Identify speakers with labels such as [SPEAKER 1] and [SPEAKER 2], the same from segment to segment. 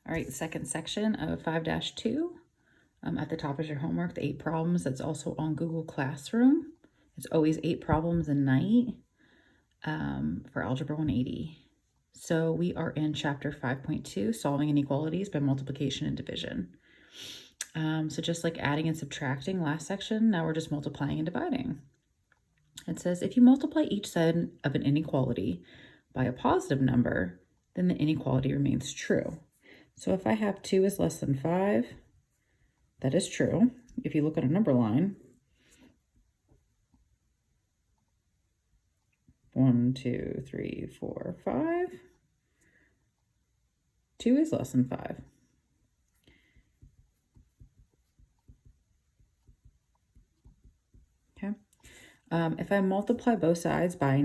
[SPEAKER 1] All right, second section of 5-2. At the top is your homework, the 8 problems. That's also on Google Classroom. It's always 8 problems a night for Algebra 180. So we are in chapter 5.2, solving inequalities by multiplication and division. So just like adding and subtracting last section, now we're just multiplying and dividing. It says, if you multiply each side of an inequality by a positive number, then the inequality remains true. So if I have 2 is less than 5, that is true. If you look at a number line, 1, 2, 3, 4, 5, 2 is less than 5. Okay. If I multiply both sides by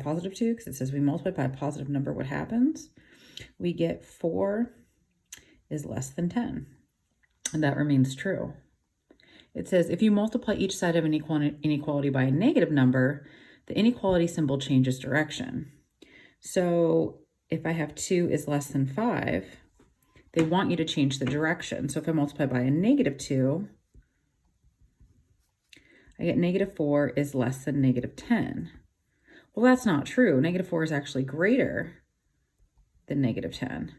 [SPEAKER 1] positive 2, because it says we multiply by a positive number, what happens? We get 4 is less than 10, and that remains true. It says if you multiply each side of an inequality by a negative number, the inequality symbol changes direction. So if I have 2 is less than 5, they want you to change the direction. So if I multiply by a negative 2, I get negative 4 is less than negative 10. Well, that's not true. Negative 4 is actually greater than negative 10.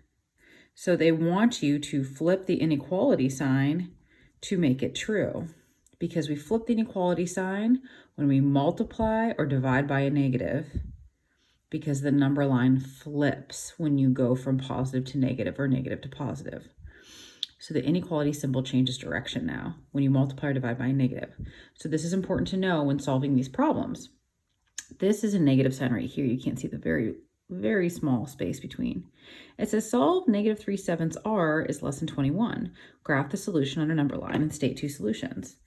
[SPEAKER 1] So they want you to flip the inequality sign to make it true, because we flip the inequality sign when we multiply or divide by a negative, because the number line flips when you go from positive to negative or negative to positive. So the inequality symbol changes direction now when you multiply or divide by a negative. So this is important to know when solving these problems. This is a negative sign right here. You can't see the very small space between. It says solve negative 3/7 r is less than 21. Graph the solution on a number line and state 2 solutions.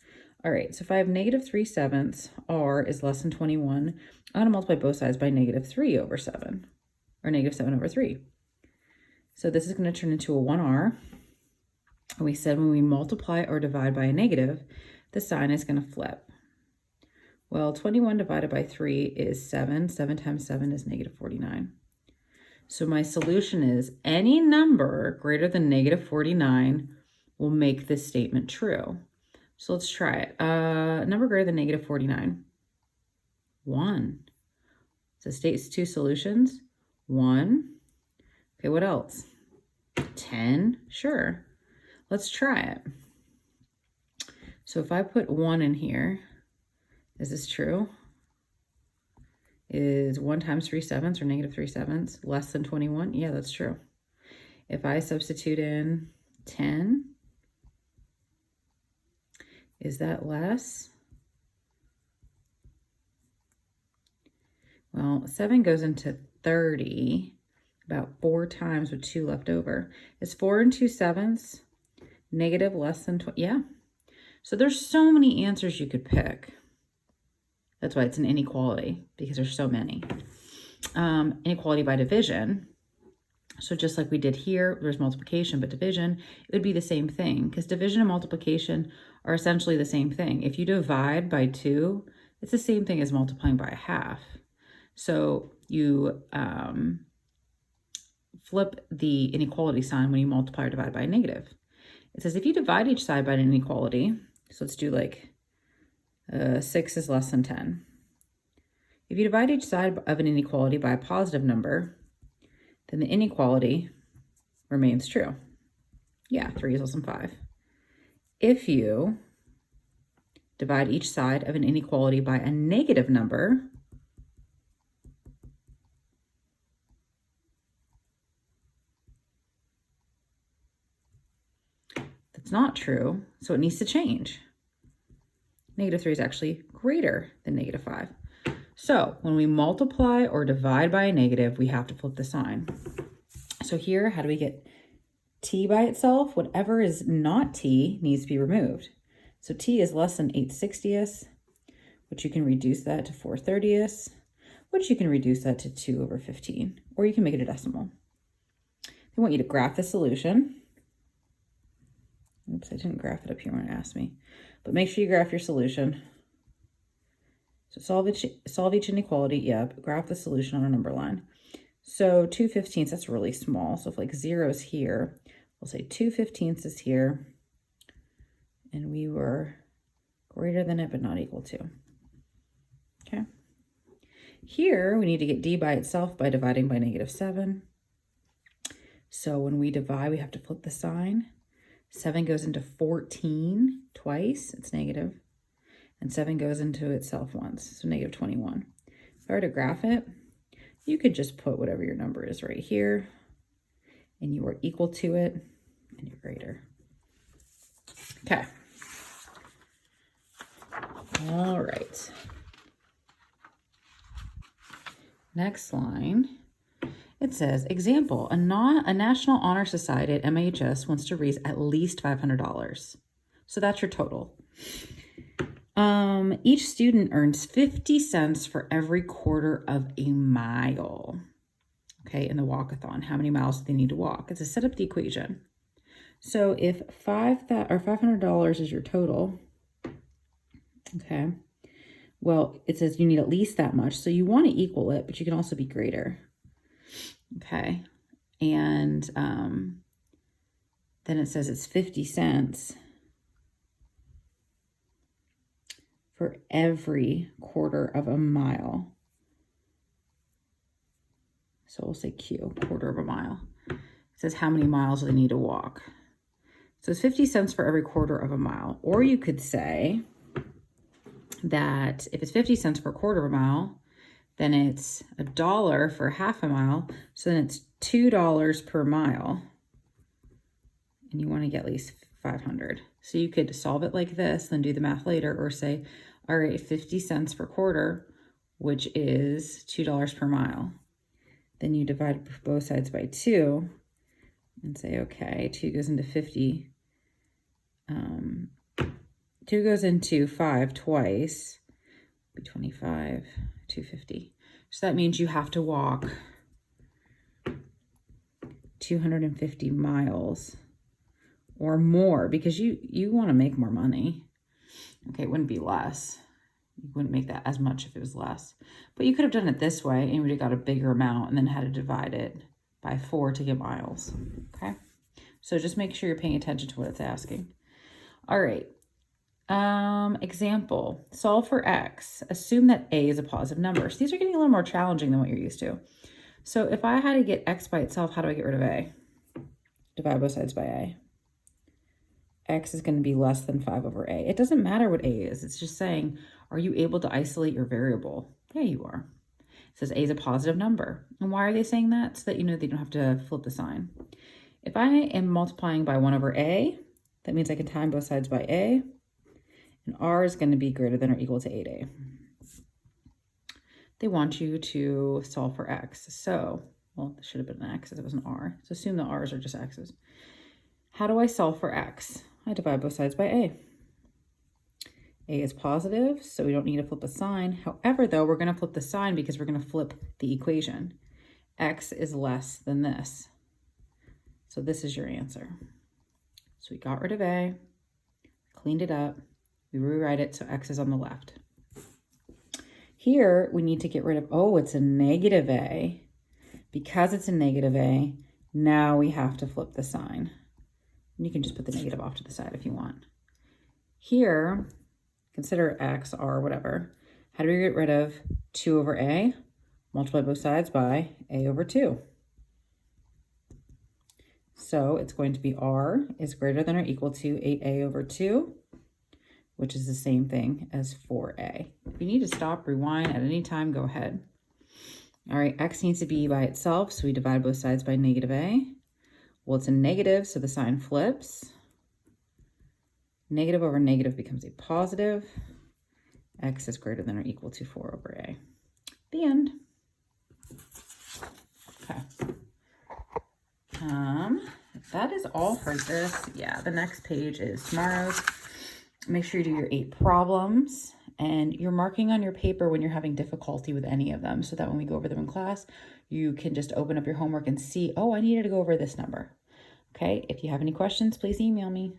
[SPEAKER 1] All right, so if I have negative 3/7 r is less than 21, I'm going to multiply both sides by negative 3 over 7, or negative 7 over 3. So this is going to turn into a 1r. And we said when we multiply or divide by a negative, the sign is going to flip. Well, 21 divided by 3 is 7. 7 times 7 is negative 49. So my solution is any number greater than negative 49 will make this statement true. So let's try it. Number greater than negative 49. 1. So states 2 solutions. 1. Okay, what else? 10. Sure. Let's try it. So if I put 1 in here, is this true? Is 1 times 3/7 or negative 3/7 less than 21? Yeah, that's true. If I substitute in 10, is that less? Well, 7 goes into 30 about 4 times with 2 left over. Is 4 and 2/7 negative less than 20? Yeah. So there's so many answers you could pick. That's why it's an inequality, because there's so many. Inequality by division. So just like we did here, there's multiplication, but division, it would be the same thing, because division and multiplication are essentially the same thing. If you divide by 2, it's the same thing as multiplying by a half. So you flip the inequality sign when you multiply or divide by a negative. It says if you divide each side by an inequality, so let's do like 6 is less than 10. If you divide each side of an inequality by a positive number, then the inequality remains true. Yeah, 3 is less than 5. If you divide each side of an inequality by a negative number, that's not true, so it needs to change. Negative 3 is actually greater than negative 5. So when we multiply or divide by a negative, we have to flip the sign. So here, how do we get t by itself? Whatever is not t needs to be removed. So t is less than 8/60, which you can reduce that to 4/30, which you can reduce that to 2 over 15, or you can make it a decimal. They want you to graph the solution. Oops, I didn't graph it up here when it asked me. But make sure you graph your solution. So solve each inequality, graph the solution on a number line. So 2/15, that's really small. So if like 0 is here, we'll say 2/15 is here. And we were greater than it, but not equal to. Okay. Here, we need to get d by itself by dividing by -7. So when we divide, we have to flip the sign. 7 goes into 14 twice, it's negative. And 7 goes into itself once, so -21. If I were to graph it, you could just put whatever your number is right here, and you are equal to it, and you're greater. Okay. All right. Next line. It says, example, a National Honor Society at MHS wants to raise at least $500. So that's your total. Each student earns 50 cents for every quarter of a mile. Okay, in the walkathon, how many miles do they need to walk? It's a set up the equation. So if $500 is your total, okay, well, it says you need at least that much. So you want to equal it, but you can also be greater. Okay, and then it says it's 50 cents for every quarter of a mile. So we'll say Q, quarter of a mile. It says how many miles they need to walk. So it's 50 cents for every quarter of a mile. Or you could say that if it's 50 cents for a quarter of a mile, then it's $1 for half a mile. So then it's $2 per mile. And you want to get at least 500. So you could solve it like this, then do the math later, or say, all right, 50 cents per quarter, which is $2 per mile. Then you divide both sides by 2 and say, okay, 2 goes into 50. 2 goes into 5 twice, be 25, 250. So that means you have to walk 250 miles or more because you want to make more money. Okay, it wouldn't be less. You wouldn't make that as much if it was less. But you could have done it this way and you would have got a bigger amount and then had to divide it by 4 to get miles. Okay, so just make sure you're paying attention to what it's asking. All right. Example, solve for x. Assume that a is a positive number. So these are getting a little more challenging than what you're used to. So if I had to get x by itself, how do I get rid of a? Divide both sides by a. X is going to be less than 5 over a. It doesn't matter what a is. It's just saying, are you able to isolate your variable? Yeah, you are. It says a is a positive number. And why are they saying that? So that you know they don't have to flip the sign. If I am multiplying by 1 over a, that means I can time both sides by a. And r is going to be greater than or equal to 8a. They want you to solve for x. So, well, this should have been an x if it was an r. So assume the r's are just x's. How do I solve for x? I divide both sides by a. A is positive, so we don't need to flip a sign. However, though, we're going to flip the sign because we're going to flip the equation. X is less than this. So this is your answer. So we got rid of a, cleaned it up, we rewrite it so x is on the left. Here, we need to get rid of, oh, it's a negative a. Because it's a negative a, now we have to flip the sign. And you can just put the negative off to the side if you want. Here, consider x, r, whatever. How do we get rid of 2 over a? Multiply both sides by a over 2. So it's going to be r is greater than or equal to 8a over 2, which is the same thing as 4a. If you need to stop, rewind at any time, go ahead. All right, x needs to be by itself, so we divide both sides by negative a. Well, it's a negative, so the sign flips. Negative over negative becomes a positive. X is greater than or equal to 4 over a. The end. Okay. That is all for this. Yeah, the next page is tomorrow's. Make sure you do your 8 problems, and you're marking on your paper when you're having difficulty with any of them so that when we go over them in class, you can just open up your homework and see, oh, I needed to go over this number. Okay, if you have any questions, please email me.